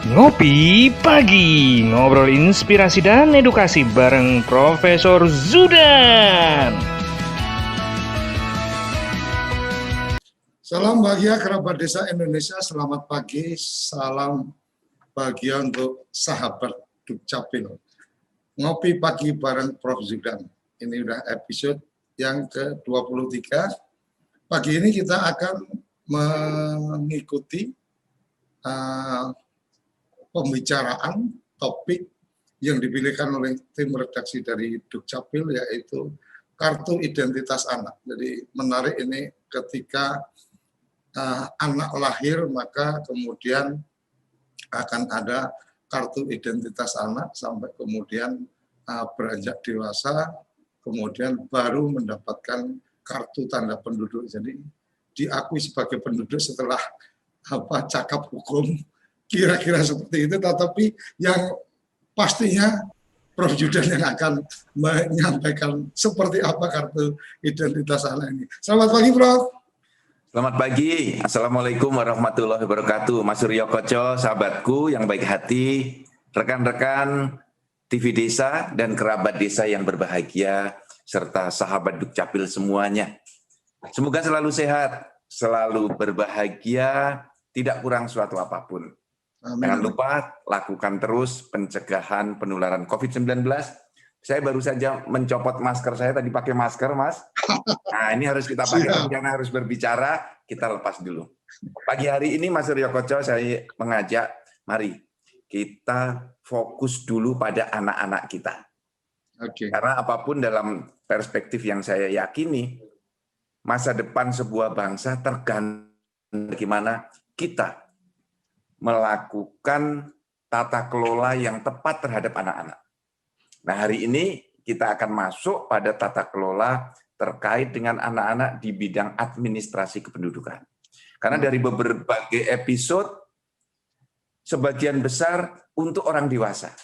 Ngopi Pagi, ngobrol inspirasi dan edukasi bareng Profesor Zudan. Salam bahagia kerabat desa Indonesia, selamat pagi, salam bahagia untuk sahabat Dukcapil. Ngopi pagi bareng Prof. Zudan. Ini udah episode yang ke-23. Pagi ini kita akan mengikuti pembicaraan topik yang dipilihkan oleh tim redaksi dari Dukcapil, yaitu kartu identitas anak. Jadi menarik ini ketika anak lahir, maka kemudian akan ada kartu identitas anak sampai kemudian beranjak dewasa, kemudian baru mendapatkan kartu tanda penduduk. Jadi diakui sebagai penduduk setelah cakap hukum, kira-kira seperti itu. Tetapi yang pastinya Prof. Zudan yang akan menyampaikan seperti apa kartu identitas anak ini. Selamat pagi, Prof. Selamat pagi, Assalamualaikum warahmatullahi wabarakatuh. Mas Suryo Koco, sahabatku yang baik hati, rekan-rekan TV Desa dan kerabat desa yang berbahagia, serta sahabat Dukcapil semuanya. Semoga selalu sehat, selalu berbahagia, tidak kurang suatu apapun. Amin. Jangan lupa lakukan terus pencegahan penularan COVID-19. Saya baru saja mencopot masker saya, tadi pakai masker, Mas. Nah, ini harus kita pakai, karena harus berbicara, kita lepas dulu. Pagi hari ini, Mas Suryo Koco, saya mengajak, mari kita fokus dulu pada anak-anak kita. Oke. Karena apapun dalam perspektif yang saya yakini, masa depan sebuah bangsa tergantung bagaimana kita melakukan tata kelola yang tepat terhadap anak-anak. Nah, hari ini kita akan masuk pada tata kelola terkait dengan anak-anak di bidang administrasi kependudukan. Karena dari berbagai episode, sebagian besar untuk orang dewasa.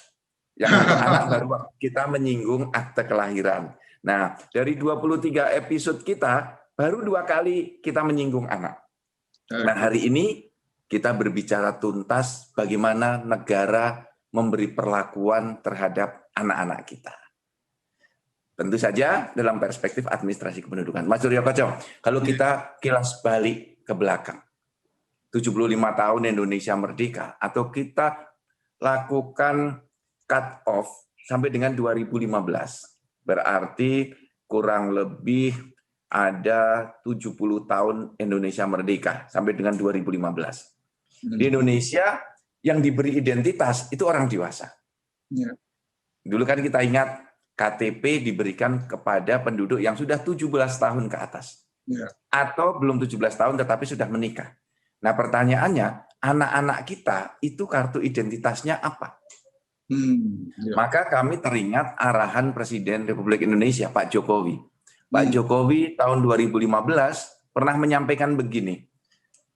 Yang untuk anak baru kita menyinggung akte kelahiran. Nah, dari 23 episode kita, baru 2 kali kita menyinggung anak. Nah, hari ini kita berbicara tuntas bagaimana negara memberi perlakuan terhadap anak-anak kita. Tentu saja dalam perspektif administrasi kependudukan. Mas Suryo Koco, kalau kita kilas balik ke belakang, 75 tahun Indonesia merdeka, atau kita lakukan cut off sampai dengan 2015, berarti kurang lebih ada 70 tahun Indonesia merdeka sampai dengan 2015. Di Indonesia yang diberi identitas itu orang dewasa. Ya. Dulu kan kita ingat KTP diberikan kepada penduduk yang sudah 17 tahun ke atas. Ya. Atau belum 17 tahun tetapi sudah menikah. Nah, pertanyaannya, anak-anak kita itu kartu identitasnya apa? Ya. Maka kami teringat arahan Presiden Republik Indonesia, Pak Jokowi. Pak Jokowi tahun 2015 pernah menyampaikan begini,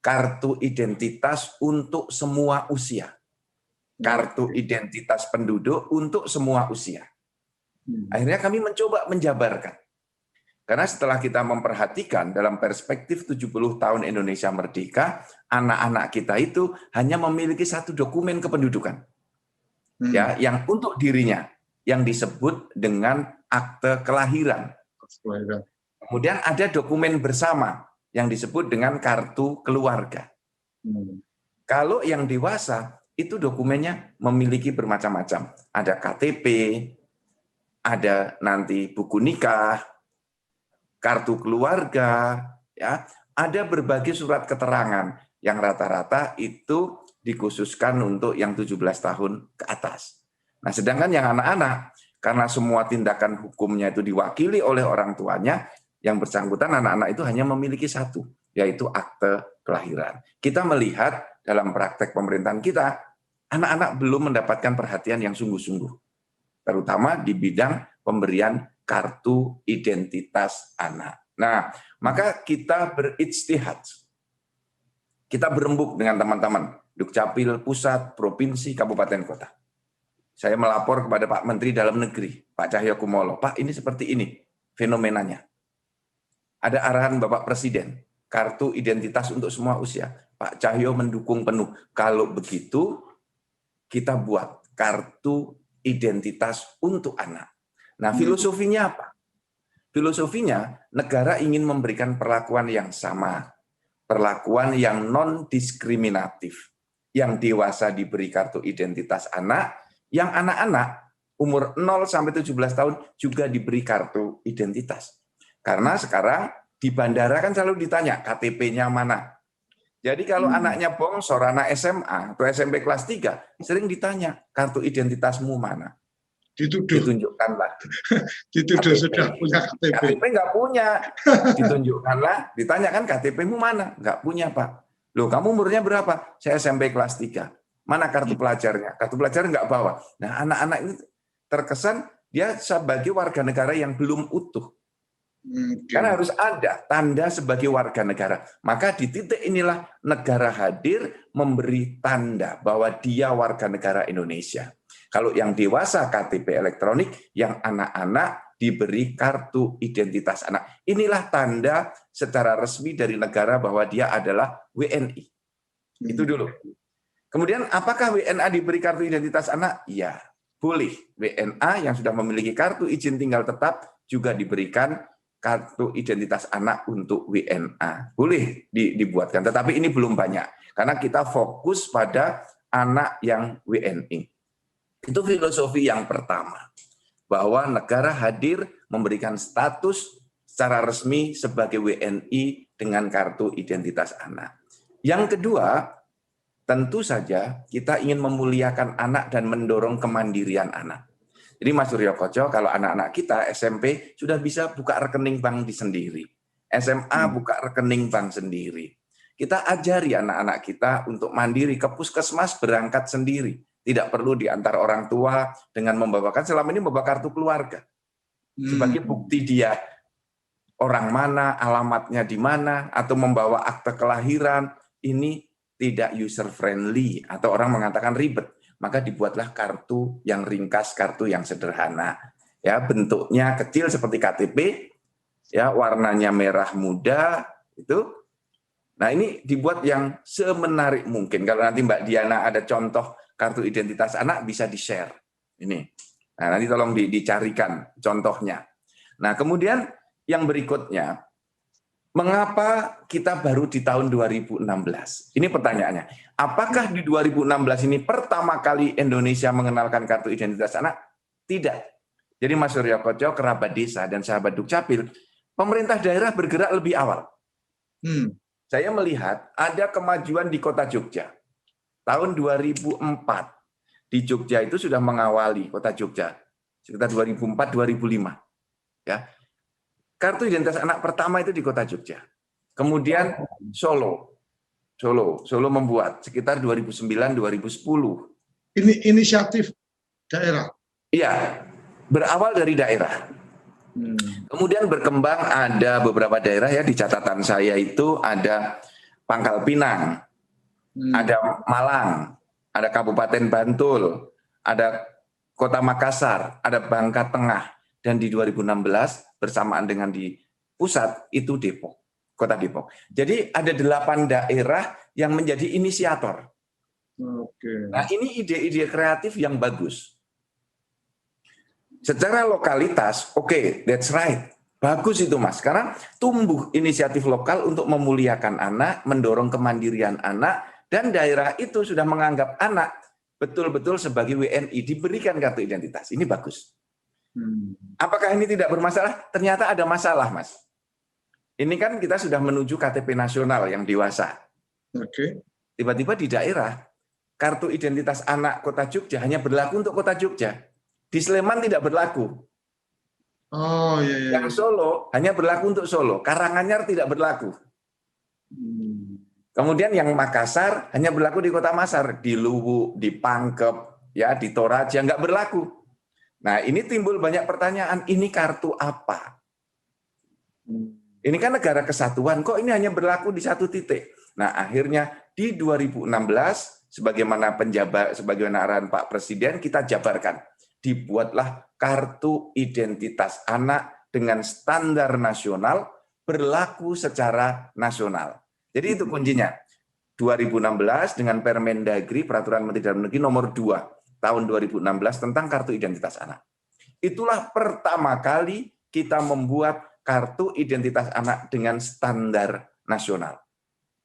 kartu identitas untuk semua usia. Kartu identitas penduduk untuk semua usia. Akhirnya kami mencoba menjabarkan. Karena setelah kita memperhatikan dalam perspektif 70 tahun Indonesia merdeka, anak-anak kita itu hanya memiliki satu dokumen kependudukan. Ya, yang untuk dirinya, yang disebut dengan akte kelahiran. Kemudian ada dokumen bersama yang disebut dengan kartu keluarga. Kalau yang dewasa, itu dokumennya memiliki bermacam-macam. Ada KTP, ada nanti buku nikah, kartu keluarga, ya, ada berbagai surat keterangan yang rata-rata itu dikhususkan untuk yang 17 tahun ke atas. Nah, sedangkan yang anak-anak, karena semua tindakan hukumnya itu diwakili oleh orang tuanya, yang bersangkutan anak-anak itu hanya memiliki satu, yaitu akte kelahiran. Kita melihat dalam praktek pemerintahan kita, anak-anak belum mendapatkan perhatian yang sungguh-sungguh, terutama di bidang pemberian kartu identitas anak. Nah, maka kita berijtihad. Kita berembuk dengan teman-teman, Dukcapil, pusat, provinsi, kabupaten, kota. Saya melapor kepada Pak Menteri Dalam Negeri, Pak Cahyokumolo, Pak, ini seperti ini fenomenanya. Ada arahan Bapak Presiden, kartu identitas untuk semua usia. Pak Cahyo mendukung penuh. Kalau begitu, kita buat kartu identitas untuk anak. Nah, filosofinya apa? Filosofinya, negara ingin memberikan perlakuan yang sama, perlakuan yang non-diskriminatif. Yang dewasa diberi kartu identitas anak, yang anak-anak umur 0 sampai 17 tahun juga diberi kartu identitas. Karena sekarang di bandara kan selalu ditanya KTP-nya mana. Jadi kalau anaknya bongsor, anak SMA atau SMP kelas 3, sering ditanya kartu identitasmu mana. Dituduh. Ditunjukkanlah. Dituduh KTP. sudah punya KTP. KTP nggak punya. Ditunjukkanlah, ditanyakan KTP-mu mana? Nggak punya, Pak. Loh, kamu umurnya berapa? Saya SMP kelas 3. Mana kartu pelajarnya? Kartu pelajar nggak bawa. Nah, anak-anak ini terkesan dia sebagai warga negara yang belum utuh. Karena harus ada tanda sebagai warga negara. Maka di titik inilah negara hadir memberi tanda bahwa dia warga negara Indonesia. Kalau yang dewasa KTP elektronik, yang anak-anak diberi kartu identitas anak. Inilah tanda secara resmi dari negara bahwa dia adalah WNI. Itu dulu. Kemudian apakah WNA diberi kartu identitas anak? Ya, boleh. WNA yang sudah memiliki kartu izin tinggal tetap juga diberikan kartu identitas anak untuk WNA. Boleh dibuatkan, tetapi ini belum banyak. Karena kita fokus pada anak yang WNI. Itu filosofi yang pertama. Bahwa negara hadir memberikan status secara resmi sebagai WNI dengan kartu identitas anak. Yang kedua, tentu saja kita ingin memuliakan anak dan mendorong kemandirian anak. Jadi Mas Suryo Koco, kalau anak-anak kita SMP sudah bisa buka rekening bank di sendiri. SMA buka rekening bank sendiri. Kita ajari anak-anak kita untuk mandiri, ke puskesmas berangkat sendiri. Tidak perlu diantar orang tua dengan membawakan, selama ini membawa kartu keluarga. Sebagai bukti dia orang mana, alamatnya di mana, atau membawa akte kelahiran, ini tidak user friendly, atau orang mengatakan ribet. Maka dibuatlah kartu yang ringkas, kartu yang sederhana. Ya, bentuknya kecil seperti KTP, ya, warnanya merah muda, itu. Nah, ini dibuat yang semenarik mungkin. Kalau nanti Mbak Diana ada contoh kartu identitas anak, bisa di-share. Ini. Nah, nanti tolong dicarikan contohnya. Nah, kemudian yang berikutnya, mengapa kita baru di tahun 2016? Ini pertanyaannya. Apakah di 2016 ini pertama kali Indonesia mengenalkan kartu identitas anak? Tidak. Jadi Mas Suryo Koco, kerabat desa dan sahabat Dukcapil, pemerintah daerah bergerak lebih awal. Saya melihat ada kemajuan di Kota Jogja. Tahun 2004 di Jogja itu sudah mengawali Kota Jogja sekitar 2004-2005. Ya. Kartu identitas anak pertama itu di Kota Jogja. Kemudian Solo membuat sekitar 2009-2010. Ini inisiatif daerah. Iya, berawal dari daerah. Kemudian berkembang, ada beberapa daerah ya, di catatan saya itu ada Pangkal Pinang, ada Malang, ada Kabupaten Bantul, ada Kota Makassar, ada Bangka Tengah, dan di 2016 bersamaan dengan di pusat itu Depok, Kota Depok. Jadi ada 8 daerah yang menjadi inisiator. Nah, ini ide-ide kreatif yang bagus. Secara lokalitas, oke, that's right. Bagus itu Mas, karena tumbuh inisiatif lokal untuk memuliakan anak, mendorong kemandirian anak, dan daerah itu sudah menganggap anak betul-betul sebagai WNI, diberikan kartu identitas. Ini bagus. Apakah ini tidak bermasalah? Ternyata ada masalah, Mas. Ini kan kita sudah menuju KTP nasional yang dewasa. Tiba-tiba di daerah, kartu identitas anak Kota Jogja hanya berlaku untuk Kota Jogja. Di Sleman tidak berlaku. Oh iya. Yang Solo hanya berlaku untuk Solo. Karanganyar tidak berlaku. Kemudian yang Makassar hanya berlaku di Kota Makassar, di Luwu, di Pangkep, ya, di Toraja nggak berlaku. Nah, ini timbul banyak pertanyaan, ini kartu apa? Ini kan negara kesatuan, kok ini hanya berlaku di satu titik? Nah, akhirnya di 2016, sebagaimana arahan Pak Presiden, kita jabarkan. Dibuatlah kartu identitas anak dengan standar nasional, berlaku secara nasional. Jadi itu kuncinya. 2016 dengan Permendagri, Peraturan Menteri Dalam Negeri nomor 2 tahun 2016 tentang kartu identitas anak. Itulah pertama kali kita membuat kartu identitas anak dengan standar nasional.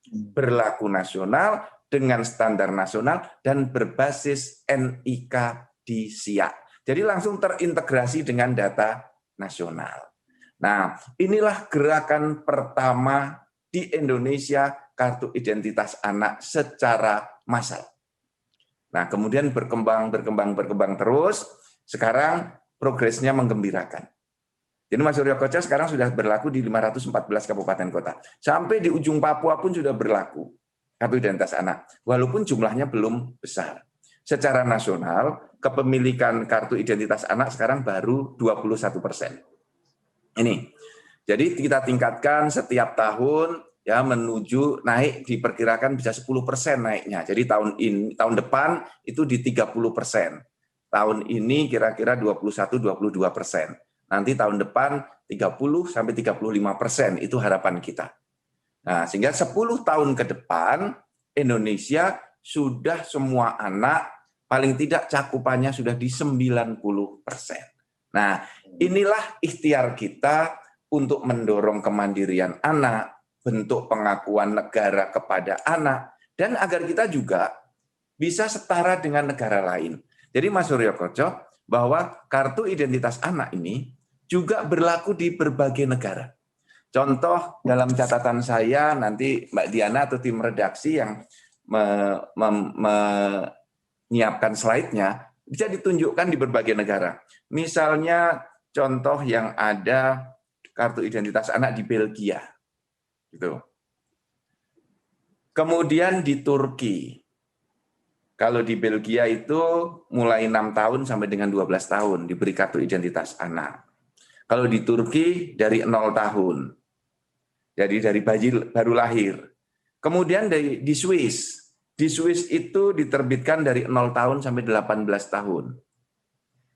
Berlaku nasional, dengan standar nasional, dan berbasis NIK di SIA. Jadi langsung terintegrasi dengan data nasional. Nah, inilah gerakan pertama di Indonesia kartu identitas anak secara massal. Nah, kemudian berkembang terus. Sekarang progresnya menggembirakan. Jadi Mas Suryo Koco sekarang sudah berlaku di 514 kabupaten kota. Sampai di ujung Papua pun sudah berlaku kartu identitas anak. Walaupun jumlahnya belum besar. Secara nasional, kepemilikan kartu identitas anak sekarang baru 21%. Ini. Jadi kita tingkatkan setiap tahun ya menuju naik, diperkirakan bisa 10% naiknya. Jadi tahun depan itu di 30%. Tahun ini kira-kira 21-22%. Nanti tahun depan 30-35% itu harapan kita. Nah, sehingga 10 tahun ke depan Indonesia sudah semua anak paling tidak cakupannya sudah di 90%. Nah, inilah ikhtiar kita untuk mendorong kemandirian anak, bentuk pengakuan negara kepada anak, dan agar kita juga bisa setara dengan negara lain. Jadi Mas Suryo Koco, bahwa kartu identitas anak ini juga berlaku di berbagai negara. Contoh dalam catatan saya, nanti Mbak Diana atau tim redaksi yang menyiapkan slide-nya, bisa ditunjukkan di berbagai negara. Misalnya contoh yang ada kartu identitas anak di Belgia. Gitu. Kemudian di Turki. Kalau di Belgia itu mulai 6 tahun sampai dengan 12 tahun diberi kartu identitas anak. Kalau di Turki dari 0 tahun. Jadi dari bayi baru lahir. Kemudian di Swiss. Di Swiss itu diterbitkan dari 0 tahun sampai 18 tahun.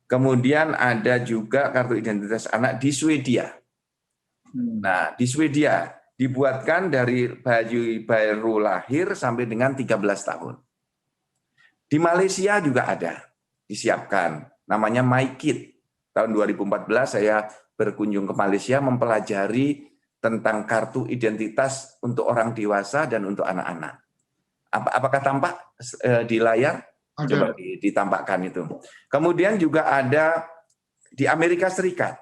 Kemudian ada juga kartu identitas anak di Swedia. Nah, di Swedia dibuatkan dari bayi baru lahir sampai dengan 13 tahun. Di Malaysia juga ada, disiapkan. Namanya MyKid. Tahun 2014 saya berkunjung ke Malaysia mempelajari tentang kartu identitas untuk orang dewasa dan untuk anak-anak. Apakah tampak di layar? Coba ditampakkan itu. Kemudian juga ada di Amerika Serikat.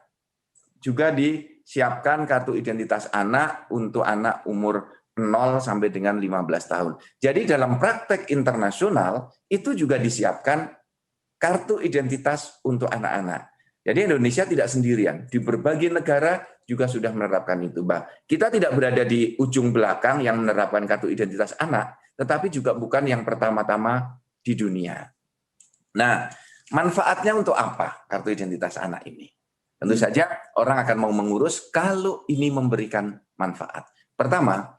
Juga disiapkan kartu identitas anak untuk anak umur 0 sampai dengan 15 tahun. Jadi dalam praktek internasional itu juga disiapkan kartu identitas untuk anak-anak. Jadi Indonesia tidak sendirian. Di berbagai negara juga sudah menerapkan itu. Kita tidak berada di ujung belakang yang menerapkan kartu identitas anak, tetapi juga bukan yang pertama-tama di dunia. Nah, manfaatnya untuk apa kartu identitas anak ini? Tentu saja orang akan mau mengurus kalau ini memberikan manfaat. Pertama,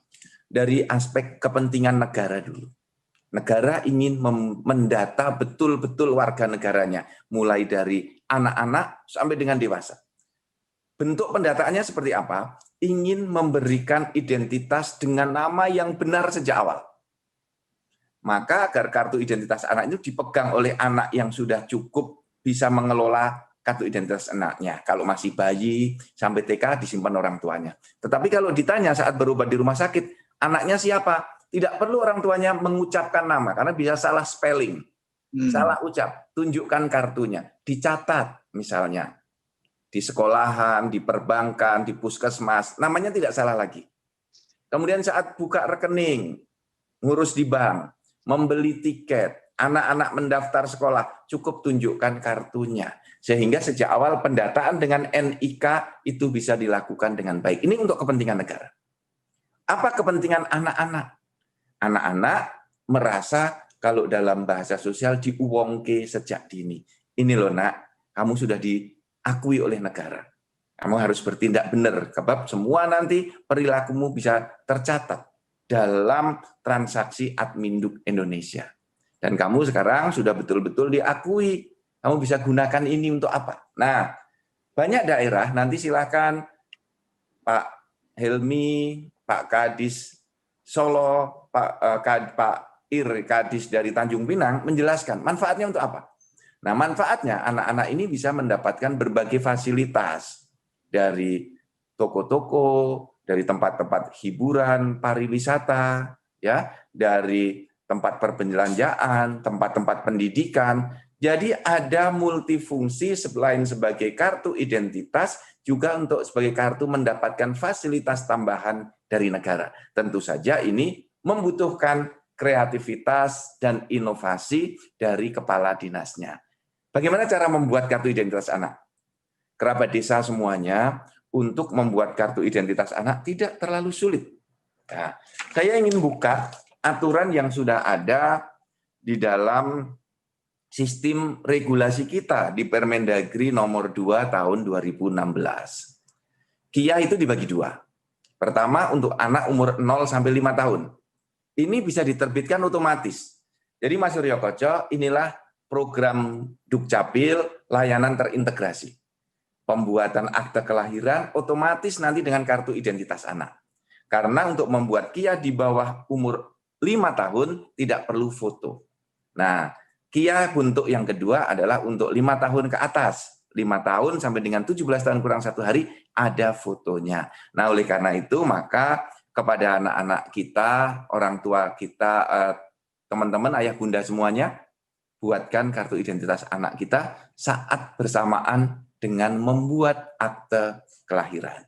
dari aspek kepentingan negara dulu. Negara ingin mendata betul-betul warga negaranya, mulai dari anak-anak sampai dengan dewasa. Bentuk pendataannya seperti apa? Ingin memberikan identitas dengan nama yang benar sejak awal. Maka agar kartu identitas anak itu dipegang oleh anak yang sudah cukup bisa mengelola kartu identitas anaknya. Kalau masih bayi sampai TK disimpan orang tuanya. Tetapi kalau ditanya saat berobat di rumah sakit, anaknya siapa? Tidak perlu orang tuanya mengucapkan nama karena bisa salah spelling, salah ucap. Tunjukkan kartunya, dicatat misalnya di sekolahan, di perbankan, di puskesmas, namanya tidak salah lagi. Kemudian saat buka rekening, ngurus di bank, membeli tiket, anak-anak mendaftar sekolah, cukup tunjukkan kartunya. Sehingga sejak awal pendataan dengan NIK itu bisa dilakukan dengan baik. Ini untuk kepentingan negara. Apa kepentingan anak-anak? Anak-anak merasa kalau dalam bahasa sosial diuwongke sejak dini. Ini loh nak, kamu sudah diakui oleh negara. Kamu harus bertindak benar, sebab semua nanti perilakumu bisa tercatat dalam transaksi Adminduk Indonesia. Dan kamu sekarang sudah betul-betul diakui. Kamu bisa gunakan ini untuk apa? Nah, banyak daerah, nanti silakan Pak Helmi, Pak Kadis Solo, Pak Kadis dari Tanjung Pinang menjelaskan manfaatnya untuk apa. Nah, manfaatnya anak-anak ini bisa mendapatkan berbagai fasilitas dari toko-toko, dari tempat-tempat hiburan, pariwisata, ya, dari tempat perbelanjaan, tempat-tempat pendidikan. Jadi ada multifungsi selain sebagai kartu identitas, juga untuk sebagai kartu mendapatkan fasilitas tambahan dari negara. Tentu saja ini membutuhkan kreativitas dan inovasi dari kepala dinasnya. Bagaimana cara membuat kartu identitas anak? Kerabat desa semuanya untuk membuat kartu identitas anak tidak terlalu sulit. Nah, saya ingin buka aturan yang sudah ada di dalam sistem regulasi kita di Permendagri nomor 2 tahun 2016. KIA itu dibagi dua. Pertama untuk anak umur 0 sampai 5 tahun. Ini bisa diterbitkan otomatis. Jadi Mas Suryo Koco, inilah program Dukcapil layanan terintegrasi. Pembuatan akte kelahiran otomatis nanti dengan kartu identitas anak. Karena untuk membuat KIA di bawah umur 5 tahun tidak perlu foto. Nah, KIA untuk yang kedua adalah untuk 5 tahun ke atas. 5 tahun sampai dengan 17 tahun kurang 1 hari ada fotonya. Nah, oleh karena itu maka kepada anak-anak kita, orang tua kita, teman-teman, ayah bunda semuanya, buatkan kartu identitas anak kita saat bersamaan dengan membuat akte kelahiran.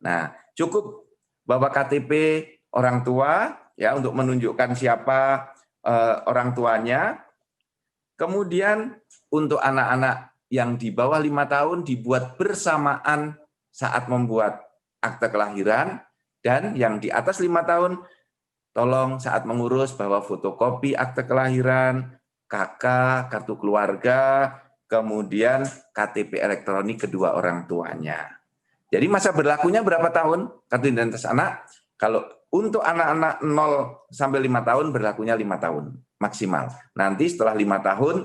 Nah, cukup bawa KTP orang tua ya untuk menunjukkan siapa orang tuanya. Kemudian untuk anak-anak yang di bawah 5 tahun dibuat bersamaan saat membuat akte kelahiran, dan yang di atas 5 tahun tolong saat mengurus bawa fotokopi akte kelahiran, KK, kartu keluarga, kemudian KTP elektronik kedua orang tuanya. Jadi masa berlakunya berapa tahun kartu identitas anak? Kalau untuk anak-anak 0 sampai 5 tahun berlakunya 5 tahun maksimal. Nanti setelah 5 tahun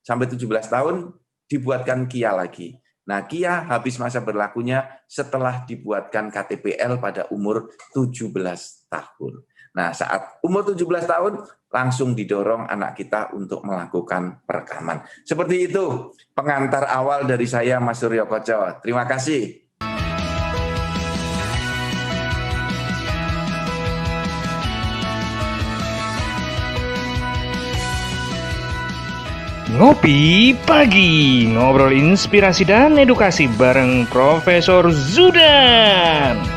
sampai 17 tahun dibuatkan KIA lagi. Nah, KIA habis masa berlakunya setelah dibuatkan KTPL pada umur 17 tahun. Nah, saat umur 17 tahun langsung didorong anak kita untuk melakukan perekaman. Seperti itu pengantar awal dari saya, Mas Suryo Koco. Terima kasih. Ngopi Pagi, ngobrol inspirasi dan edukasi bareng Profesor Zudan.